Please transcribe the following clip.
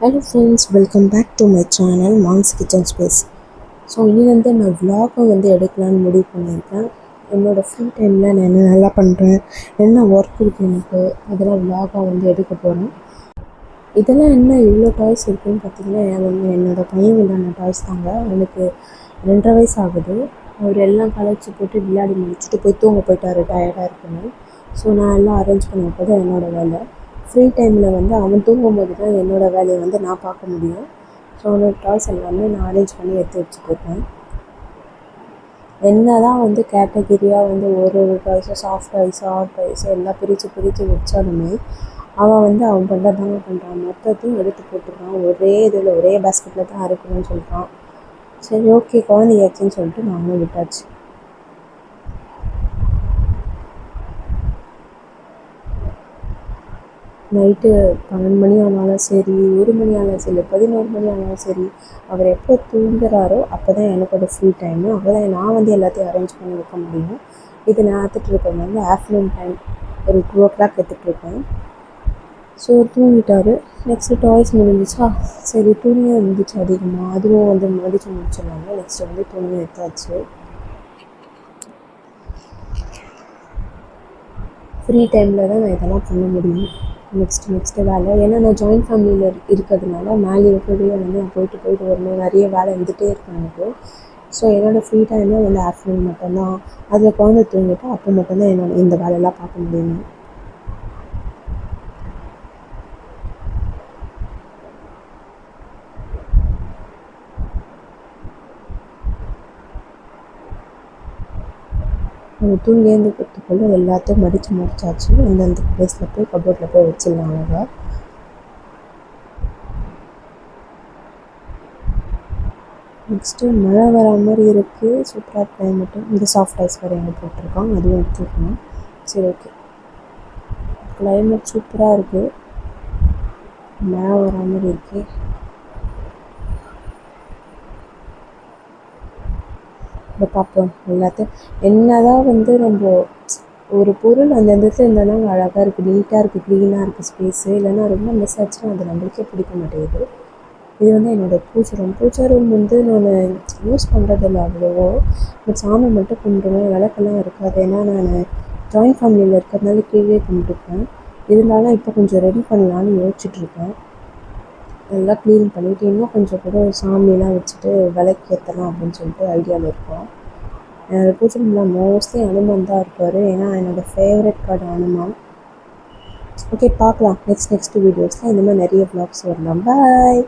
Hello friends, welcome back to my channel mom's kitchen space. So இன்னிலேருந்து நான் விலாகை வந்து எடுக்கலான்னு முடிவு பண்ணியிருக்கேன். என்னோடய ஃப்ரீ டைமில் நான் என்ன நல்லா பண்ணுறேன், என்ன ஒர்க் இருக்குது எனக்கு, அதெல்லாம் விலாகாக வந்து எடுக்க போகிறேன். இதெல்லாம் என்ன இவ்வளோ டாய்ஸ் இருக்குதுன்னு பார்த்தீங்கன்னா, என்னோடய பையன் விளையாடின டாய்ஸ் தாங்க. எனக்கு 2.5 வயசு ஆகுது. அவர் எல்லாம் கலைச்சி போட்டு விளையாடி முடிச்சுட்டு போய் தூங்க போயிட்டார், டயர்டாக இருக்குன்னு. ஸோ நான் எல்லாம் அரேஞ்ச் பண்ணி தான் என்னோடய வேலை. ஃப்ரீ டைமில் வந்து அவன் தூங்கும்போது தான் என்னோடய வேலையை வந்து நான் பார்க்க முடியும். ஸோ அவனோட டாய்ஸ் எல்லாமே நான் அரேஞ்ச் பண்ணி எடுத்து வச்சுட்ருக்கேன். என்ன தான் வந்து கேட்டகிரியாக வந்து ஒரு toys soft toys hard toys எல்லாம் பிரித்து வச்சாலுமே அவன் வந்து அவன் தாங்க பண்ணுறான். மொத்தத்தையும் எடுத்து போட்டுடுறான். ஒரே இதில் ஒரே பேஸ்கெட்டில் தான் அரைக்கணும்னு சொல்கிறான். சரி, ஓகே, குழந்தையாச்சுன்னு சொல்லிட்டு நாங்களும் விட்டாச்சு. நைட்டு 12 மணி ஆனாலும் சரி, 1 மணி ஆனாலும் சரி, 11 மணி ஆனாலும் சரி, அவர் எப்போ தூங்குறாரோ அப்போ தான் எனக்கோட ஃப்ரீ டைமு. அப்போ தான் நான் வந்து எல்லாத்தையும் அரேஞ்ச் பண்ணி வைக்க முடியும். இது நான் எடுத்துகிட்ருக்கேன் வந்து ஆஃப்டர்நூன் டைம் ஒரு 2:00 எடுத்துகிட்ருக்கேன். ஸோ தூங்கிட்டார். நெக்ஸ்ட்டு டாய்ஸ் முடிஞ்சிச்சா, சரி துணியும் இருந்துச்சு அதிகமாக, அதுவும் வந்து மடித்து முடிச்சிடலாங்க. நெக்ஸ்ட்டு வந்து துணி எடுத்தாச்சு. ஃப்ரீ டைமில் தான் நான் இதெல்லாம் பண்ண முடியும். நெக்ஸ்ட்டு வேலை, ஏன்னா நான் ஜாயின்ட் ஃபேமிலியில் இருக்கிறதுனால மேலே கீழே வந்து நான் போயிட்டு வரணும். நிறைய வேலை இருந்துகிட்டே இருக்கும் எனக்கு. ஸோ என்னோடய ஃப்ரீ டைமில் வந்து ஆஃப்டர்நூன் மட்டும்தான். அதில் குழந்தை தூங்கிட்டு அப்போ மட்டும்தான் இந்த வேலையெல்லாம் பார்க்க முடியும். நம்ம தூங்கி எழுந்துக்கிறதுக்குள்ளே எல்லாத்தையும் முடிச்சாச்சு. அந்தந்த ப்ளேஸில் போய் கபோர்டில் போய் வச்சிடலாம் அழகாக. நெக்ஸ்ட்டு மழை வரா மாதிரி இருக்குது. சூப்பராக கிளைமேட்டு. இந்த சாஃப்ட் ஐஸ் வேறு எங்கே போட்டிருக்கோம், அதுவும் எடுத்துக்கணும். சரி, ஓகே, கிளைமேட் சூப்பராக இருக்குது. மழை வரா மாதிரி இருக்குது. இதை பார்ப்போம். எல்லாத்தையும் என்ன தான் வந்து நம்ம ஒரு பொருள் அந்த இடத்துல இருந்தாலும் அழகாக இருக்குது, நீட்டாக இருக்குது, க்ளீனாக இருக்குது ஸ்பேஸு. இல்லைன்னா ரொம்ப மிஸ் ஆச்சுன்னா அது நம்மளுக்கே பிடிக்க மாட்டேங்குது. இது வந்து என்னோடய பூஜை ரூம் வந்து நான் யூஸ் பண்ணுறதில்ல அவ்வளோவோ. பட் சாமி மட்டும் கும்பிடுவேன், விளக்கெல்லாம் இருக்காது. ஏன்னா நான் ஜாயின்ட் ஃபேமிலியில் இருக்கிறதுனால கீழே கும்பிட்டுப்பேன். இருந்தாலும் இப்போ கொஞ்சம் ரெடி பண்ணலான்னு யோசிச்சுட்ருக்கேன். நல்லா க்ளீன் பண்ணிவிட்டு இன்னும் கொஞ்சம் கூட சாமியெல்லாம் வச்சுட்டு விளக்கு ஏற்றலாம் அப்படின்னு சொல்லிட்டு ஐடியாவில் இருக்கோம். என்னோடய பூஜை ரூமில் மோஸ்ட்லி அனுமன் தான் இருப்பார். ஏன்னா என்னோடய ஃபேவரட் கார்டு அனுமான். ஓகே, பார்க்கலாம் நெக்ஸ்ட் வீடியோஸில் இந்த மாதிரி நிறைய வ்ளாக்ஸ் வரலாம். பாய்.